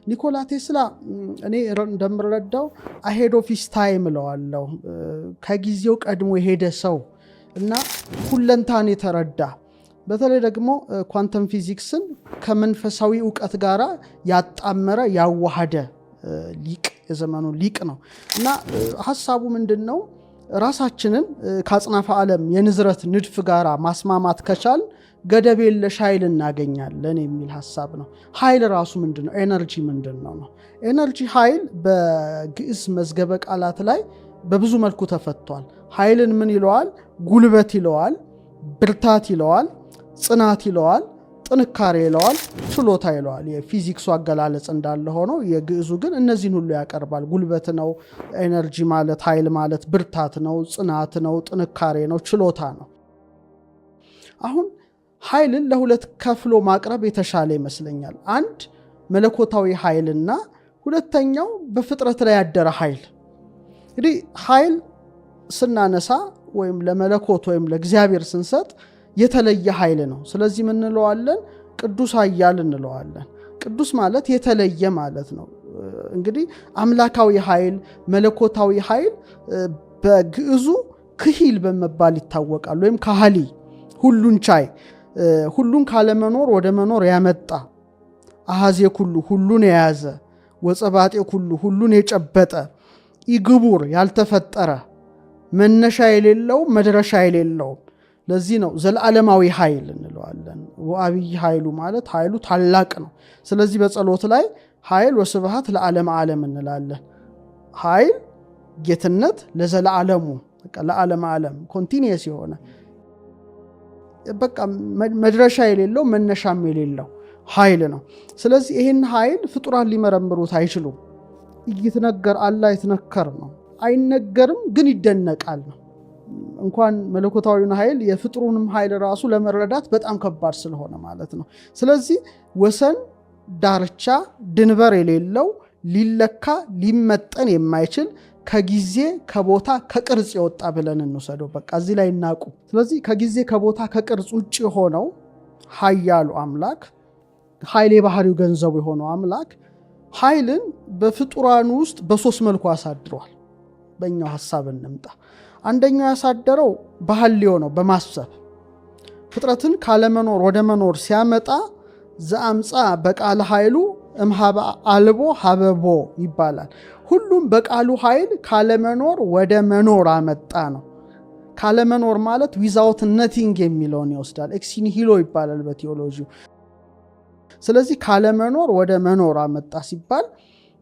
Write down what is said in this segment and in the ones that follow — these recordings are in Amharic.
ኒኮላ ቴስላ እኔ እንደምረዳው አሄድ ኦፍ ሂዝ ታይም እለዋለሁ። ከጊዜው ቀድሞ የሄደ ሰው እና ሁለንታን የተረዳ በተለይ ደግሞ ኳንተም ፊዚክስን ከመንፈሳዊ ዕውቀት ጋር ያጣመረ ያዋሃደ ሊቅ የዘመኑ ሊቅ ነው እና ሐሳቡ ምንድነው? ራሳችንን ከአጽናፈ ዓለም የንዝረት ንድፍ ጋር ማስማማት ከቻል ገደብ የለሽ ኃይል እናገኛለን የሚል ሐሳብ ነው። ኃይል ራሱ ምንድነው? ኤነርጂ ምንድነው ነው? ኤነርጂ ኃይል በግዕዝ መዝገበ ቃላት ላይ በብዙ መልኩ ተፈቷል። ኃይልን ምን ይለዋል? ጉልበት ይለዋል፣ ብርታት ይለዋል፣ ጽናት ይለዋል፣ ጥንካሬ ይለዋል፣ ችሎታ ይለዋል። የፊዚክሱ አገላለጽ እንዳለ ሆኖ የግዕዙ ግን እነዚህን ሁሉ ያቀርባል። ጉልበት ነው ኤነርጂ ማለት፣ ኃይል ማለት ብርታት ነው፣ ጽናት ነው፣ ጥንካሬ ነው፣ ችሎታ ነው። አሁን ኃይልን ለሁለት ከፍሎ ማቅረብ የተሻለ ይመስለኛል። አንድ መለኮታዊ ኃይልና ሁለተኛው በፍጥረት ላይ ያደረ ኃይል። እንግዲህ ኃይል ስናነሳ ወይም ለመለኮት ወይም ለእግዚአብሔር ስንሰጥ የተለየ ኃይል ነው። ስለዚህ ምን እንለዋለን? ቅዱስ ኃያል እንለዋለን። ቅዱስ ማለት የተለየ ማለት ነው። እንግዲህ አምላካዊ ኃይል፣ መለኮታዊ ኃይል በግዕዙ ክሂል በመባል ይታወቃል። ወይም ካህሊ፣ ሁሉን ቻይ፣ ሁሉን ካለመኖር ወደ መኖር ያመጣ፣ አሃዜ ኩሉ ሁሉን የያዘ፣ ወጸባጤ ኩሉ ሁሉን የጨበጠ፣ ኢግቡር ያልተፈጠረ፣ መነሻ የሌለው መድረሻ የሌለው። ለዚህ ነው ዘለዓለማዊ ኃይል እንለዋለን። ወአብይ ኃይሉ ማለት ኃይሉ ታላቅ ነው። ስለዚህ በጸሎት ላይ ኃይል ወስብሐት ለዓለም ዓለም እንላለን። ኃይል ጌትነት ለዘለዓለሙ በቃ ለዓለም ዓለም ኮንቲኒየስ የሆነ በቃ መድረሻ የሌለው መነሻም የሌለው ኃይል ነው። ስለዚህ ይህን ኃይል ፍጡራን ሊመረምሩት አይችሉም። ይትነገር አላ ይትነከር ነው። አይነገርም ግን ይደነቃል ነው። እንኳን መለኮታዊውን ኃይል የፍጡሩንም ኃይል ራሱ ለመረዳት በጣም ከባድ ስለሆነ ማለት ነው። ስለዚህ ወሰን ዳርቻ ድንበር የሌለው ሊለካ ሊመጠን የማይችል ከጊዜ ከቦታ ከቅርጽ የወጣ ብለን እንውሰደው። በቃ እዚህ ላይ እናቁ። ስለዚህ ከጊዜ ከቦታ ከቅርጽ ውጭ የሆነው ኃያሉ አምላክ፣ ኃይል የባህሪው ገንዘቡ የሆነው አምላክ ኃይልን በፍጡራኑ ውስጥ በሶስት መልኩ አሳድሯል። በእኛው ሐሳብ እንምጣ። አንደኛው ያሳደረው በሐልዮ ነው፣ በማሰብ ፍጥረትን ካለመኖር ወደ መኖር ሲያመጣ ዘአምፃ በቃለ ኃይሉ እምሃበ አልቦ ሀበቦ ይባላል። ሁሉም በቃሉ ኃይል ካለመኖር ወደ መኖር አመጣ ነው። ካለመኖር ማለት ዊዛውት ነቲንግ የሚለውን ይወስዳል። ኤክሲኒሂሎ ይባላል በቴዎሎጂው። ስለዚህ ካለመኖር ወደ መኖር አመጣ ሲባል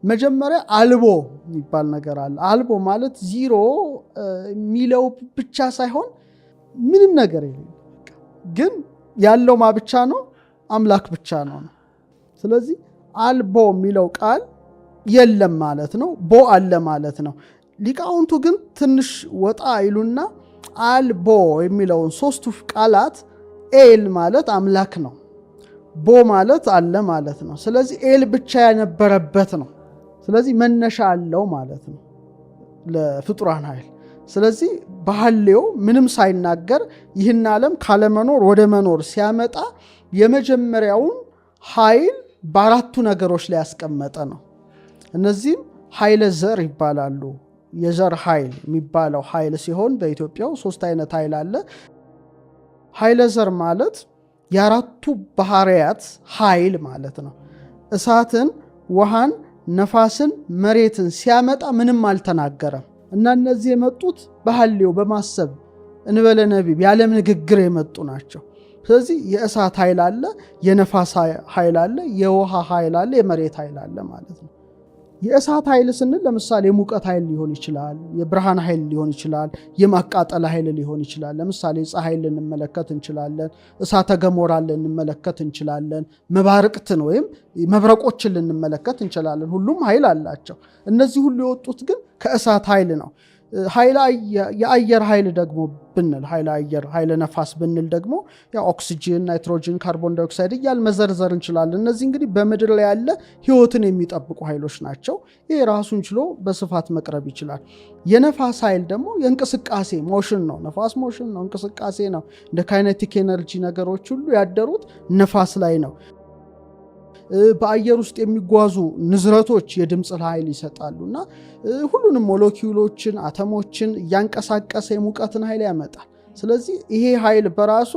መጀመሪያ አልቦ የሚባል ነገር አለ። አልቦ ማለት ዚሮ የሚለው ብቻ ሳይሆን ምንም ነገር የለም፣ ግን ያለው ማ ብቻ ነው? አምላክ ብቻ ነው። ስለዚህ አልቦ የሚለው ቃል የለም ማለት ነው፣ ቦ አለ ማለት ነው። ሊቃውንቱ ግን ትንሽ ወጣ ይሉና አልቦ የሚለውን ሶስቱ ቃላት ኤል ማለት አምላክ ነው፣ ቦ ማለት አለ ማለት ነው። ስለዚህ ኤል ብቻ የነበረበት ነው። ስለዚህ መነሻ አለው ማለት ነው ለፍጡራን ኃይል። ስለዚህ በሐልዮ ምንም ሳይናገር ይህን ዓለም ካለመኖር ወደ መኖር ሲያመጣ የመጀመሪያውን ኃይል በአራቱ ነገሮች ላይ ያስቀመጠ ነው። እነዚህም ኃይለ ዘር ይባላሉ። የዘር ኃይል የሚባለው ኃይል ሲሆን በኢትዮጵያው ሶስት አይነት ኃይል አለ። ኃይለ ዘር ማለት የአራቱ ባህሪያት ኃይል ማለት ነው። እሳትን፣ ውሃን፣ ነፋስን፣ መሬትን ሲያመጣ ምንም አልተናገረም እና እነዚህ የመጡት በሐልዮ በማሰብ እንበለ ነቢብ ያለም ንግግር የመጡ ናቸው። ስለዚህ የእሳት ኃይል አለ፣ የነፋስ ኃይል አለ፣ የውሃ ኃይል አለ፣ የመሬት ኃይል አለ ማለት ነው። የእሳት ኃይል ስንል ለምሳሌ የሙቀት ኃይል ሊሆን ይችላል፣ የብርሃን ኃይል ሊሆን ይችላል፣ የማቃጠል ኃይል ሊሆን ይችላል። ለምሳሌ ፀሐይን ልንመለከት እንችላለን፣ እሳተ ገሞራን ልንመለከት እንችላለን፣ መባርቅትን ወይም መብረቆችን ልንመለከት እንችላለን። ሁሉም ኃይል አላቸው። እነዚህ ሁሉ የወጡት ግን ከእሳት ኃይል ነው። የአየር ኃይል ደግሞ ብንል ኃይለ አየር፣ ኃይለ ነፋስ ብንል ደግሞ ኦክሲጅን፣ ናይትሮጅን፣ ካርቦን ዳይኦክሳይድ እያል መዘርዘር እንችላለን። እነዚህ እንግዲህ በምድር ላይ ያለ ህይወትን የሚጠብቁ ኃይሎች ናቸው። ይህ ራሱን ችሎ በስፋት መቅረብ ይችላል። የነፋስ ኃይል ደግሞ የእንቅስቃሴ ሞሽን ነው። ነፋስ ሞሽን ነው፣ እንቅስቃሴ ነው። እንደ ካይኔቲክ ኤነርጂ ነገሮች ሁሉ ያደሩት ነፋስ ላይ ነው። በአየር ውስጥ የሚጓዙ ንዝረቶች የድምፅ ኃይል ይሰጣሉና ሁሉንም ሞለኪውሎችን አተሞችን እያንቀሳቀሰ የሙቀትን ኃይል ያመጣል። ስለዚህ ይሄ ኃይል በራሱ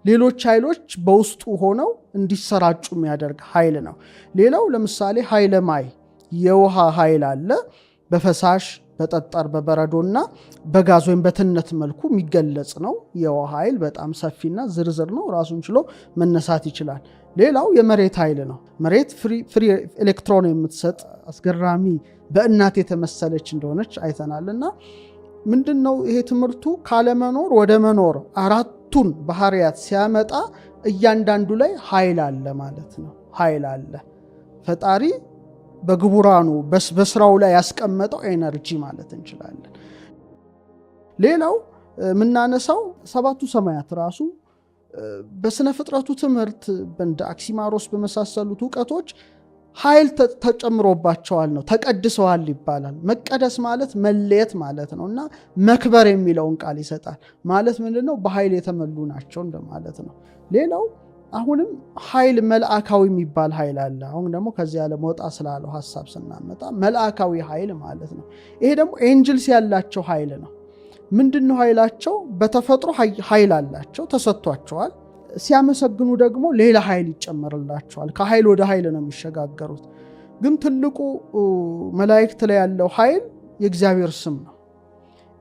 ሌሎች ኃይሎች በውስጡ ሆነው እንዲሰራጩ የሚያደርግ ኃይል ነው። ሌላው ለምሳሌ ኃይለ ማይ የውሃ ኃይል አለ። በፈሳሽ በጠጠር በበረዶና በጋዝ ወይም በትነት መልኩ የሚገለጽ ነው። የውሃ ኃይል በጣም ሰፊና ዝርዝር ነው፣ ራሱን ችሎ መነሳት ይችላል። ሌላው የመሬት ኃይል ነው። መሬት ፍሪ ኤሌክትሮን የምትሰጥ አስገራሚ በእናት የተመሰለች እንደሆነች አይተናልና ምንድነው ይሄ ትምህርቱ ካለመኖር ወደ መኖር አራቱን ባህሪያት ሲያመጣ እያንዳንዱ ላይ ኃይል አለ ማለት ነው። ኃይል አለ ፈጣሪ በግቡራኑ በስራው ላይ ያስቀመጠው ኤነርጂ ማለት እንችላለን። ሌላው የምናነሳው ሰባቱ ሰማያት ራሱ በስነ ፍጥረቱ ትምህርት እንደ አክሲማሮስ በመሳሰሉት እውቀቶች ኃይል ተጨምሮባቸዋል ነው፣ ተቀድሰዋል ይባላል። መቀደስ ማለት መለየት ማለት ነው እና መክበር የሚለውን ቃል ይሰጣል። ማለት ምንድነው? በኃይል የተመሉ ናቸው እንደማለት ነው። ሌላው አሁንም ኃይል መልአካዊ የሚባል ኃይል አለ። አሁን ደግሞ ከዚህ ዓለም ወጣ ስላለው ሐሳብ ስናመጣ መልአካዊ ኃይል ማለት ነው። ይሄ ደግሞ ኤንጅልስ ያላቸው ኃይል ነው። ምንድነው ኃይላቸው? በተፈጥሮ ኃይል አላቸው፣ ተሰጥቷቸዋል። ሲያመሰግኑ ደግሞ ሌላ ኃይል ይጨመርላቸዋል። ከኃይል ወደ ኃይል ነው የሚሸጋገሩት። ግን ትልቁ መላእክት ላይ ያለው ኃይል የእግዚአብሔር ስም ነው።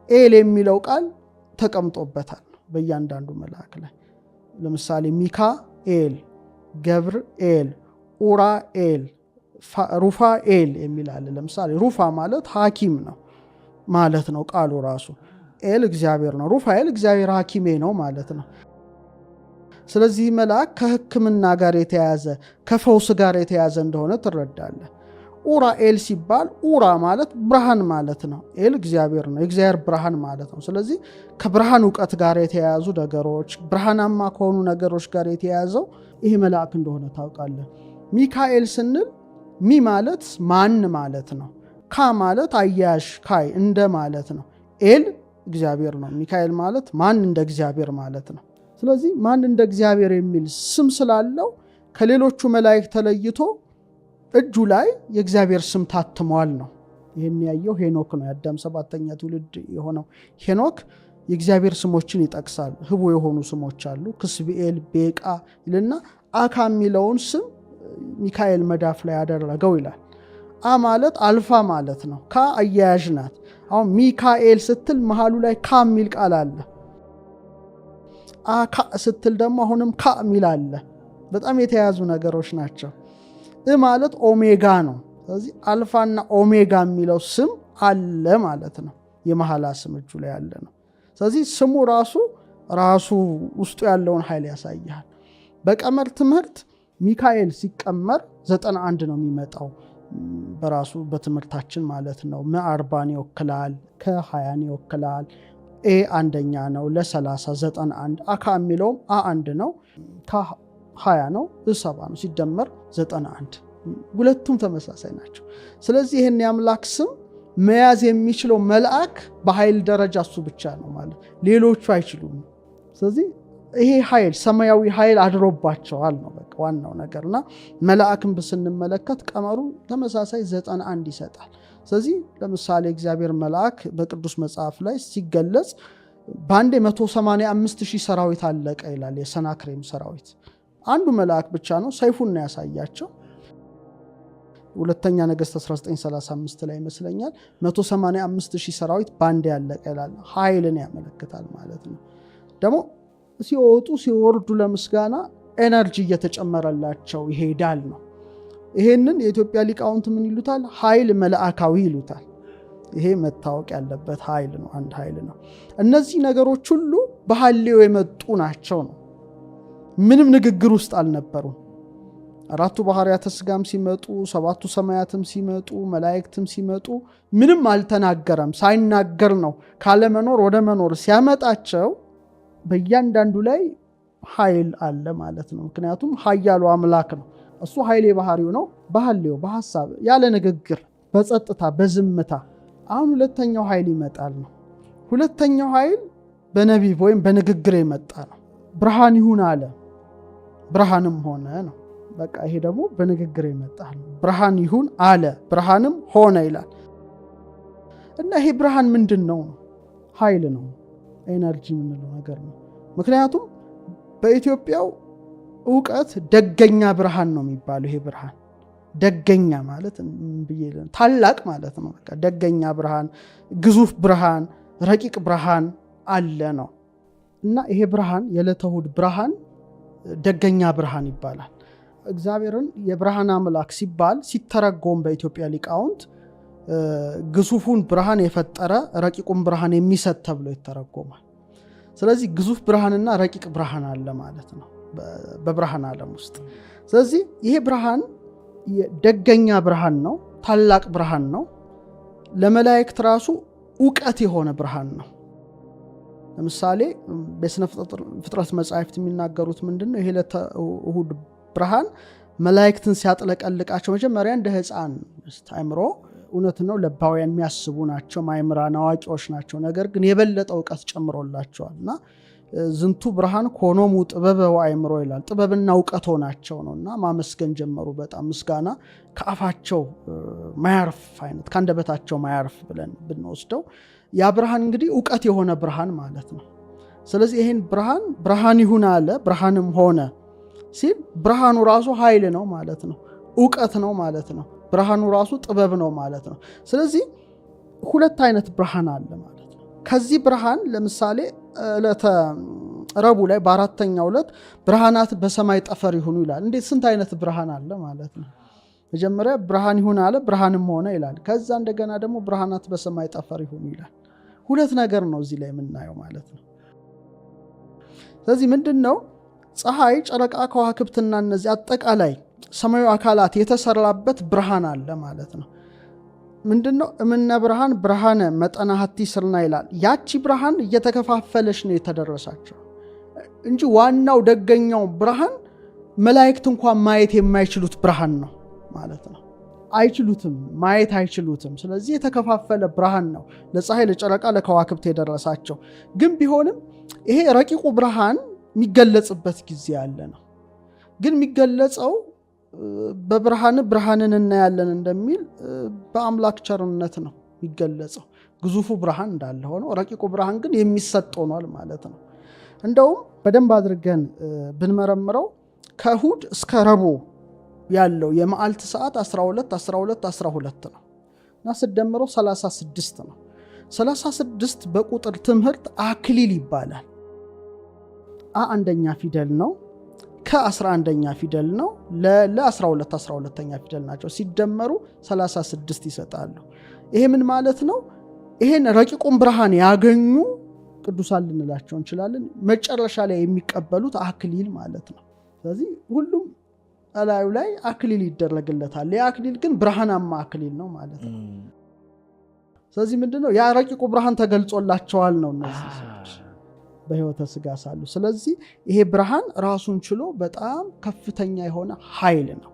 ኤል የሚለው ቃል ተቀምጦበታል በእያንዳንዱ መልአክ ላይ። ለምሳሌ ሚካኤል፣ ገብርኤል፣ ኡራኤል፣ ሩፋኤል የሚላል። ለምሳሌ ሩፋ ማለት ሐኪም ነው ማለት ነው ቃሉ ራሱ። ኤል እግዚአብሔር ነው። ሩፋኤል እግዚአብሔር ሐኪሜ ነው ማለት ነው። ስለዚህ መልአክ ከሕክምና ጋር የተያዘ ከፈውስ ጋር የተያዘ እንደሆነ ትረዳለህ። ኡራኤል ሲባል ኡራ ማለት ብርሃን ማለት ነው። ኤል እግዚአብሔር ነው፣ የእግዚአብሔር ብርሃን ማለት ነው። ስለዚህ ከብርሃን እውቀት ጋር የተያያዙ ነገሮች፣ ብርሃናማ ከሆኑ ነገሮች ጋር የተያያዘው ይሄ መልአክ እንደሆነ ታውቃለህ። ሚካኤል ስንል ሚ ማለት ማን ማለት ነው። ካ ማለት አያያዥ ካይ እንደ ማለት ነው። ኤል እግዚአብሔር ነው። ሚካኤል ማለት ማን እንደ እግዚአብሔር ማለት ነው። ስለዚህ ማን እንደ እግዚአብሔር የሚል ስም ስላለው ከሌሎቹ መላእክት ተለይቶ እጁ ላይ የእግዚአብሔር ስም ታትሟል ነው። ይህን ያየው ሄኖክ ነው። የአዳም 7ኛ ትውልድ የሆነው ሄኖክ የእግዚአብሔር ስሞችን ይጠቅሳል። ህቡ የሆኑ ስሞች አሉ። ክስብኤል፣ ቤቃ ይልና አካ የሚለውን ስም ሚካኤል መዳፍ ላይ ያደረገው ይላል። አ ማለት አልፋ ማለት ነው። ካ አያያዥ ናት። አሁን ሚካኤል ስትል መሃሉ ላይ ካ የሚል ቃል አለ። አካ ስትል ደግሞ አሁንም ካ የሚል አለ። በጣም የተያያዙ ነገሮች ናቸው። ማለት ኦሜጋ ነው። ስለዚህ አልፋና ኦሜጋ የሚለው ስም አለ ማለት ነው። የመሐላ ስም እጁ ላይ ያለ ነው። ስለዚህ ስሙ ራሱ ውስጡ ያለውን ኃይል ያሳያል። በቀመር ትምህርት ሚካኤል ሲቀመር 91 ነው የሚመጣው በራሱ በትምህርታችን ማለት ነው። መ40ን ይወክላል፣ ከ20ን ይወክላል። ኤ አንደኛ ነው ለ30 91። አካ የሚለውም አ1 ነው፣ ከ20 ነው፣ እ7 ነው፣ ሲደመር 91። ሁለቱም ተመሳሳይ ናቸው። ስለዚህ ይህን የአምላክ ስም መያዝ የሚችለው መልአክ በኃይል ደረጃ እሱ ብቻ ነው ማለት፣ ሌሎቹ አይችሉም። ስለዚህ ይሄ ኃይል ሰማያዊ ኃይል አድሮባቸዋል ነው በቃ ዋናው ነገርና መልአክን ስንመለከት ቀመሩ ተመሳሳይ 91 ይሰጣል። ስለዚህ ለምሳሌ እግዚአብሔር መልአክ በቅዱስ መጽሐፍ ላይ ሲገለጽ በአንዴ 185,000 ሰራዊት አለቀ ይላል። የሰናክሬም ሰራዊት አንዱ መልአክ ብቻ ነው ሰይፉን ነው ያሳያቸው። ሁለተኛ ነገሥት 1935 ላይ ይመስለኛል 185,000 ሰራዊት በአንዴ ያለቀ ይላል። ኃይልን ያመለክታል ማለት ነው። ደግሞ ሲወጡ ሲወርዱ ለምስጋና ኤነርጂ እየተጨመረላቸው ይሄዳል ነው። ይሄንን የኢትዮጵያ ሊቃውንት ምን ይሉታል? ኃይል መልአካዊ ይሉታል። ይሄ መታወቅ ያለበት ኃይል ነው፣ አንድ ኃይል ነው። እነዚህ ነገሮች ሁሉ በሐሌው የመጡ ናቸው ነው። ምንም ንግግር ውስጥ አልነበሩም። አራቱ ባህርያተ ሥጋም ሲመጡ፣ ሰባቱ ሰማያትም ሲመጡ፣ መላእክትም ሲመጡ ምንም አልተናገረም። ሳይናገር ነው ካለመኖር ወደ መኖር ሲያመጣቸው በእያንዳንዱ ላይ ኃይል አለ ማለት ነው። ምክንያቱም ኃያሉ አምላክ ነው። እሱ ኃይል ባህሪው ነው። በሐሌው በሐሳብ ያለ ንግግር በጸጥታ በዝምታ። አሁን ሁለተኛው ኃይል ይመጣል ነው። ሁለተኛው ኃይል በነቢብ ወይም በንግግር የመጣ ነው። ብርሃን ይሁን አለ፣ ብርሃንም ሆነ ነው። በቃ ይሄ ደግሞ በንግግር የመጣ ነው። ብርሃን ይሁን አለ ብርሃንም ሆነ ይላል። እና ይሄ ብርሃን ምንድነው? ኃይል ነው፣ ኤነርጂ የምንለው ነገር ነው። ምክንያቱም በኢትዮጵያው ዕውቀት ደገኛ ብርሃን ነው የሚባለው። ይሄ ብርሃን ደገኛ ማለት ታላቅ ማለት ነው። በቃ ደገኛ ብርሃን፣ ግዙፍ ብርሃን፣ ረቂቅ ብርሃን አለ ነው። እና ይሄ ብርሃን የዕለተ እሑድ ብርሃን ደገኛ ብርሃን ይባላል። እግዚአብሔርን የብርሃን አምላክ ሲባል ሲተረጎም በኢትዮጵያ ሊቃውንት ግዙፉን ብርሃን የፈጠረ ረቂቁን ብርሃን የሚሰጥ ተብሎ ይተረጎማል። ስለዚህ ግዙፍ ብርሃንና ረቂቅ ብርሃን አለ ማለት ነው በብርሃን ዓለም ውስጥ። ስለዚህ ይሄ ብርሃን ደገኛ ብርሃን ነው፣ ታላቅ ብርሃን ነው። ለመላእክት ራሱ ዕውቀት የሆነ ብርሃን ነው። ለምሳሌ በስነ ፍጥረት መጻሕፍት የሚናገሩት ምንድነው? ይሄ ዕለተ እሑድ ብርሃን መላእክትን ሲያጥለቀልቃቸው መጀመሪያ እንደ ሕፃን አእምሮ እውነት ነው ለባውያን የሚያስቡ ናቸው፣ ማእምራን አዋቂዎች ናቸው። ነገር ግን የበለጠ ዕውቀት ጨምሮላቸዋልና ዝንቱ ብርሃን ኮኖሙ ጥበበ ወአእምሮ ይላል። ጥበብና ዕውቀት ሆናቸው ነውና ማመስገን ጀመሩ። በጣም ምስጋና ከአፋቸው ማያርፍ አይነት ከአንደበታቸው ማያርፍ ብለን ብንወስደው ያ ብርሃን እንግዲህ ዕውቀት የሆነ ብርሃን ማለት ነው። ስለዚህ ይሄን ብርሃን ይሁን አለ ብርሃንም ሆነ ሲል ብርሃኑ ራሱ ኃይል ነው ማለት ነው፣ ዕውቀት ነው ማለት ነው። ብርሃኑ ራሱ ጥበብ ነው ማለት ነው። ስለዚህ ሁለት አይነት ብርሃን አለ ማለት ነው። ከዚህ ብርሃን ለምሳሌ ዕለተ ረቡዕ ላይ በአራተኛው ዕለት ብርሃናት በሰማይ ጠፈር ይሁኑ ይላል። እንዴት ስንት አይነት ብርሃን አለ ማለት ነው። መጀመሪያ ብርሃን ይሁን አለ ብርሃንም ሆነ ይላል። ከዛ እንደገና ደግሞ ብርሃናት በሰማይ ጠፈር ይሁኑ ይላል። ሁለት ነገር ነው እዚህ ላይ የምናየው ማለት ነው። ስለዚህ ምንድነው? ፀሐይ፣ ጨረቃ፣ ከዋክብትና እነዚህ አጠቃላይ ሰማያዊ አካላት የተሰራበት ብርሃን አለ ማለት ነው። ምንድነው? እምነ ብርሃን ብርሃነ መጠነ ሀቲ ስርና ይላል። ያቺ ብርሃን እየተከፋፈለች ነው የተደረሳቸው እንጂ ዋናው ደገኛው ብርሃን መላእክት እንኳን ማየት የማይችሉት ብርሃን ነው ማለት ነው። አይችሉትም፣ ማየት አይችሉትም። ስለዚህ የተከፋፈለ ብርሃን ነው ለፀሐይ፣ ለጨረቃ፣ ለከዋክብት የደረሳቸው። ግን ቢሆንም ይሄ ረቂቁ ብርሃን የሚገለጽበት ጊዜ ያለ ነው። ግን የሚገለጸው ብርሃንን እናያለን እንደሚል በአምላክ ቸርነት ነው የሚገለጸው። ግዙፉ ብርሃን እንዳለ ሆኖ ረቂቁ ብርሃን ግን የሚሰጥ ሆኗል ማለት ነው። እንደውም በደንብ አድርገን ብንመረምረው ከእሑድ እስከ ረቡዕ ያለው የመዓልት ሰዓት 12 12 12 ነው እና ስደምረው 36 ነው። 36 በቁጥር ትምህርት አክሊል ይባላል። አንደኛ ፊደል ነው፣ ከ11ኛ ፊደል ነው፣ ለ12 12ኛ ፊደል ናቸው። ሲደመሩ 36 ይሰጣሉ። ይሄ ምን ማለት ነው? ይሄን ረቂቁን ብርሃን ያገኙ ቅዱሳን ልንላቸው እንችላለን። መጨረሻ ላይ የሚቀበሉት አክሊል ማለት ነው። ስለዚህ ሁሉም እላዩ ላይ አክሊል ይደረግለታል። ያ አክሊል ግን ብርሃናማ አክሊል ነው ማለት ነው። ስለዚህ ምንድነው? ያ ረቂቁ ብርሃን ተገልጾላቸዋል ነው እነዚህ ሰዎች በሕይወተ ሥጋ ሳሉ። ስለዚህ ይሄ ብርሃን ራሱን ችሎ በጣም ከፍተኛ የሆነ ኃይል ነው።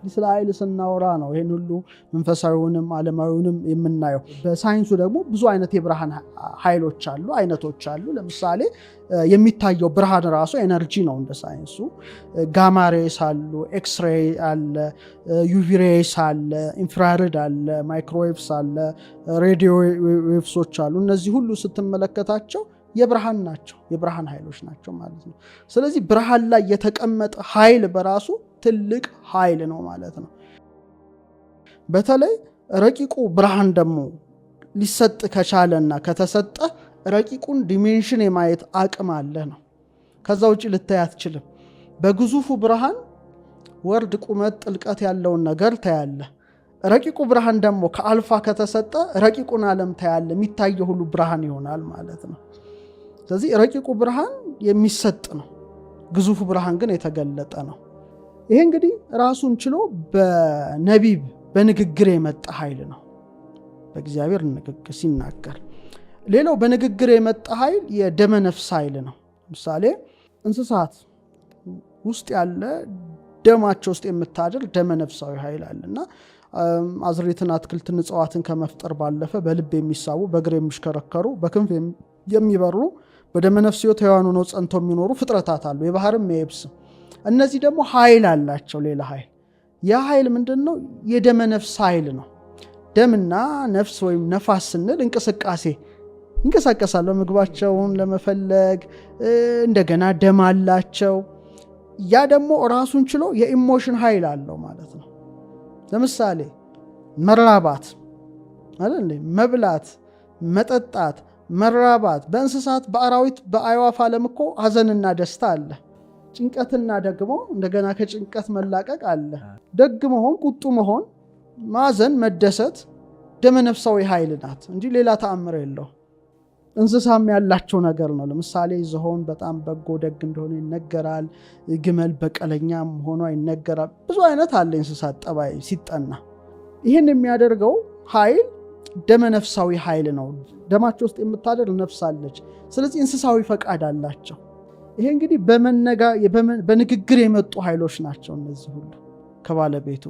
ስለ ኃይል ስናወራ ነው ይህን ሁሉ መንፈሳዊውንም ዓለማዊውንም የምናየው። በሳይንሱ ደግሞ ብዙ አይነት የብርሃን ኃይሎች አሉ፣ አይነቶች አሉ። ለምሳሌ የሚታየው ብርሃን ራሱ ኤነርጂ ነው እንደ ሳይንሱ። ጋማሬስ አሉ፣ ኤክስሬይ አለ፣ ዩቪሬስ አለ፣ ኢንፍራሬድ አለ፣ ማይክሮዌቭስ አለ፣ ሬዲዮ ዌቭሶች አሉ። እነዚህ ሁሉ ስትመለከታቸው የብርሃን ናቸው፣ የብርሃን ኃይሎች ናቸው ማለት ነው። ስለዚህ ብርሃን ላይ የተቀመጠ ኃይል በራሱ ትልቅ ኃይል ነው ማለት ነው። በተለይ ረቂቁ ብርሃን ደግሞ ሊሰጥ ከቻለና ከተሰጠ ረቂቁን ዲሜንሽን የማየት አቅም አለ ነው። ከዛ ውጭ ልታይ አትችልም። በግዙፉ ብርሃን ወርድ፣ ቁመት፣ ጥልቀት ያለውን ነገር ታያለ። ረቂቁ ብርሃን ደግሞ ከአልፋ ከተሰጠ ረቂቁን ዓለም ታያለ። የሚታየው ሁሉ ብርሃን ይሆናል ማለት ነው። ስለዚህ ረቂቁ ብርሃን የሚሰጥ ነው፣ ግዙፉ ብርሃን ግን የተገለጠ ነው። ይሄ እንግዲህ ራሱን ችሎ በነቢብ በንግግር የመጣ ኃይል ነው፣ በእግዚአብሔር ንግግር ሲናገር። ሌላው በንግግር የመጣ ኃይል የደመ ነፍስ ኃይል ነው። ለምሳሌ እንስሳት ውስጥ ያለ ደማቸው ውስጥ የምታድር ደመ ነፍሳዊ ኃይል አለና አዝሬትን፣ አትክልትን፣ እጽዋትን ከመፍጠር ባለፈ በልብ የሚሳቡ፣ በእግር የሚሽከረከሩ፣ በክንፍ የሚበሩ፣ በደመ ነፍስ ሕይወት ሕያዋን ሆነው ጸንተው የሚኖሩ ፍጥረታት አሉ፣ የባህርም የየብስም። እነዚህ ደግሞ ኃይል አላቸው። ሌላ ኃይል ያ ኃይል ምንድነው? የደመ ነፍስ ኃይል ነው። ደምና ነፍስ ወይም ነፋስ ስንል እንቅስቃሴ ይንቀሳቀሳሉ ምግባቸውን ለመፈለግ እንደገና ደም አላቸው። ያ ደግሞ ራሱን ችሎ የኢሞሽን ኃይል አለው ማለት ነው። ለምሳሌ መራባት አይደል? መብላት፣ መጠጣት፣ መራባት በእንስሳት በአራዊት በአዕዋፍ ዓለም እኮ ሀዘንና ደስታ አለ። ጭንቀትና ደግሞ እንደገና ከጭንቀት መላቀቅ አለ። ደግ መሆን፣ ቁጡ መሆን፣ ማዘን፣ መደሰት ደመነፍሳዊ ኃይል ናት እንጂ ሌላ ተአምር የለው። እንስሳም ያላቸው ነገር ነው። ለምሳሌ ዝሆን በጣም በጎ ደግ እንደሆነ ይነገራል። ግመል በቀለኛም ሆኖ ይነገራል። ብዙ አይነት አለ እንስሳት ጠባይ ሲጠና። ይህን የሚያደርገው ኃይል ደመነፍሳዊ ኃይል ነው። ደማቸው ውስጥ የምታደር ነፍስ አለች። ስለዚህ እንስሳዊ ፈቃድ አላቸው። ይሄ እንግዲህ በንግግር የመጡ ኃይሎች ናቸው እነዚህ ሁሉ ከባለቤቱ